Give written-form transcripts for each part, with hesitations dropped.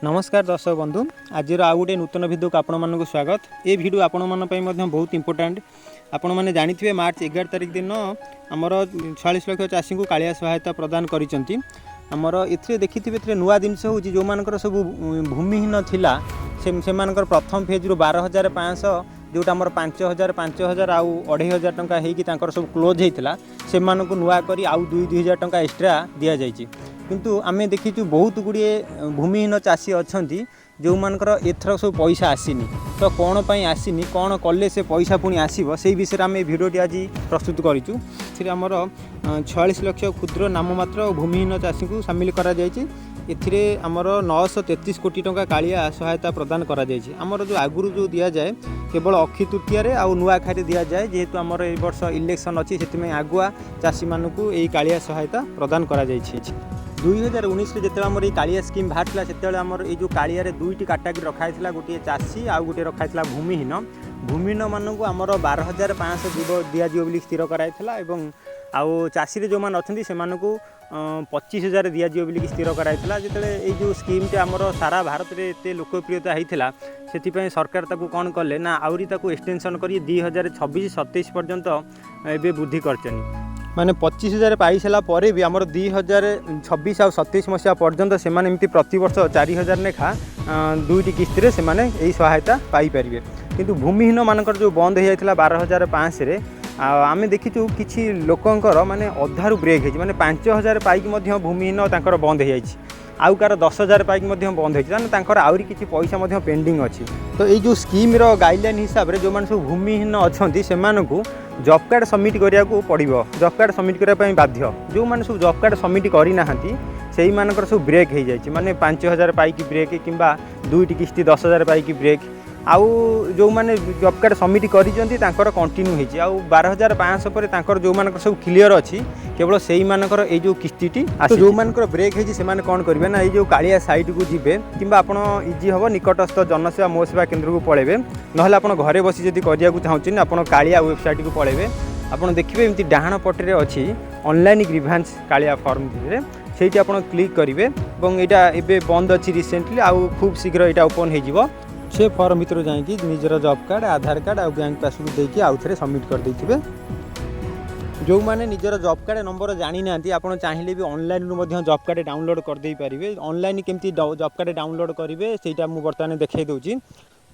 नमस्कार दर्शक बंधु आज आउ गोटे नूतन भिडियो को आपण स्वागत। ये भिडियो आपण मन बहुत इंपोर्टाट। आपण मैंने जानी मार्च 11 तारिख दिन आमर 46 लाख चाषी को कालिया सहायता प्रदान करमर ए देखिए नुआ जिनस हूँ जो मानकर सब भूमिहीन थिला से प्रथम फेज रु 12,500 जोटा आम 5,000 5,000 आउ 2,500 टंका होकर सब क्लोज होता से नुआ कर आउ 2,000 टंका एक्सट्रा दि जाइए। किंतु आमे देखीचु बहुत गुड़िए भूमिहीन चाषी अच्छा जो मानकर एथर सब पैसा आसीनी तो कौन पाई आसीनी कौन कले से पैसा पुणी आसो से विषय आम भिडियोटी आज प्रस्तुत करूँ। से आमर 46 लाख क्षुद्र नाममात्र भूमिहीन चाषी को सामिल करा एथिरे आमर 933 कोटी टंका कालिया सहायता प्रदान करा आमर जो आगुरी जो दि जाए केवल अक्षी तृतीय आउ नुआखाई दि जाए जेहेतु आमर ए वर्ष इलेक्शन अच्छी से आगुआ चाषी मानू यही कालिया सहायता प्रदान करा 2019 जो आम कालिया स्कीम बाहर से आमर ये कालिया दुईटी कैटेगरी रखाई गोटे चाषी आउ गोटे रखाई भूमिहीन भूमिहीन मानू आमर 12,500 दिज्व स्थिर कराई आउ चाषी जो मैंने अच्छा से 25,000 दिज्व बोली स्थिर कराई जो जो स्कीम आमर सारा भारत में एत लोकप्रियता होता से सरकार ताकू कौन कले ना आउरी ताकू एक्सटेंशन कर 2026-27 पर्यंत एवं वृद्धि कर माने 25,000 पाई सारा पर भी आमर 2026 और 27 मसीहा पर्यंत से एमती प्रतिवर्ष 4,000 लेखा दुईटी किस्ती से यही सहायता पाइपर। किंतु भूमिहीन मानकर जो बंद हो जाता 12,500 आम देखीचु किसी लोकंर माने अधारू ब्रेक हो माने 5,000 पाइक भूमिहीन तांकर बंद हो जाए आउ कार 10,000 पाइक बंद होकर आउरी किसी पैसा पेंडिंग अच्छी। तो ये जो स्कीम गाइडलाइन हिसाब से जो मैंने सब भूमिहीन अच्छा से जॉब कार्ड सबमिट करा पड़ो जॉब कार्ड सबमिट करने बाध्य जो मैंने सब जॉब कार्ड सबमिट करना से ही मानकर सब ब्रेक हो जाए माने 5,000 पाइक ब्रेक कि दुईटी किस्ती 10,000 पाइक ब्रेक आउ जो मैंने जॉब कार्ड सबमिट कर कंटिन्यू होती आउ 12,500 पर जो मान सब क्लीयर अच्छी केवल से ही मानकर ये जो किस्ती जो मान ब्रेक होती से कौन करेंगे ना ये कालिया साइट को जी कि आप इजी हम निकटस्थ जनसेवा मो सेवा केन्द्र को पलैबे ना आप घरे बसी जब करने चाहूँ आप कालिया वेबसाइट को पलैबे आप देखिए एमती डाहाण पटे अच्छी ऑनलाइन ग्रीभांस कालिया फॉर्म से आप क्लिक करेंगे और यहाँ बंद अच्छी रिसेंटली आउ खूब शीघ्र यहाँ ओपन हो से फॉर्म भर जाकि निजर जॉब कार्ड आधार कार्ड और बैंक पासबुक देकी आउ थे सबमिट कर देथिबे। जो मैंने निजर जॉब कार्ड नंबर जानी ना आप चाहिए भी ऑनलाइन जॉब कार्ड डाउनलोड कर दे पारे ऑनलाइन केमती जॉब कार्ड डाउनलोड करेंगे से मुझे बर्तमान देखा दूसरी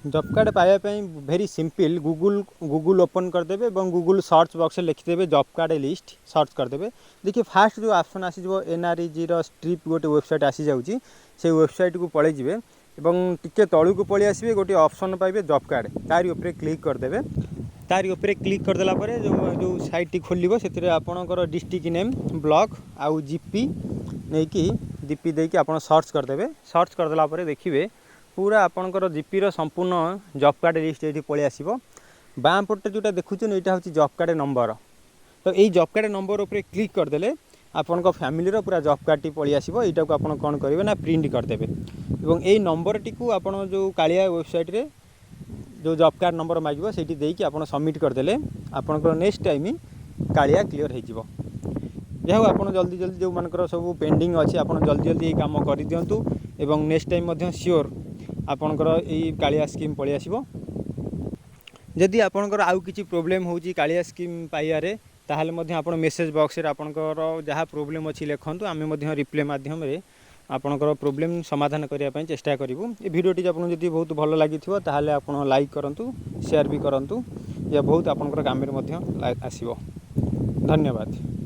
जॉब कार्ड पाइबापी भेरी सिंपल गूगल ओपन करदे और गूगल सर्च बॉक्स लिखिदेवे जॉब कार्ड लिस्ट सर्च करदे। देखिए फास्ट जो ऑप्शन आसीजो NREG स्ट्रिप गोटे वेबसाइट आसी जाऊँगी से वेबसाइट को पलि जाए एवं टिके तलू को पलि आसबे गोटे ऑप्शन पाइबे जॉब कार्ड तारी उपरे क्लिक करदेवे तारी उपरे क्लिक करदेला परे जो साइट टी खोलिबो सेतिरे आपणकर डिस्ट्रिक्ट नेम ब्लॉक आउ जीपी नहीं कि जीपी देकी आपण सर्च करदेवे सर्च करदेला परे देखिबे पूरा आपणकर जीपी रो संपूर्ण जॉब कार्ड लिस्ट ये पलि आसीबो बाँ पटे जोटा देखुछन एटा होची जॉब कार्ड नंबर। तो यही जॉब कार्ड नंबर उपरे क्लिक करदेले आपण फैमिली पूरा जॉब कार्ड टी पलि आसीबो एटा को आपण कोन करिवे ना प्रिंट करदेवे एवं यही नंबर टी को आपण जो कालिया वेबसाइट रे जो जॉब कार्ड नंबर मागिबो सेठी देकी आपण सबमिट करदेले आपणकर नेक्स्ट टाइम कालिया क्लियर हो जिवो। यह आप जल्दी जल्दी जो मानकर सब पेंडिंग अच्छी आप जल्दी जल्दी ये काम कर दिंतु एवं नेक्स्ट टाइम श्योर आपणकर यही कालिया स्कीम पलि आसीबो। जदि आपणकर आउ किछि प्रोब्लेम होउची कालिया स्कीम पाइबारे ताहले मध्य आपण मेसेज बॉक्स रे आपणकर जहाँ प्रोब्लेम अच्छी लिखंतु आमे मध्य रिप्लाई माध्यम रे आपणकर प्रोब्लेम समाधान करने ପାଇଁ चेष्टा करूँ। ये भिडियोटी आपको जब बहुत भल लगी ताहले आपण लाइक करंतु शेयर भी करंतु या बहुत आपणकर काम रे मध्य आसीबो। धन्यवाद।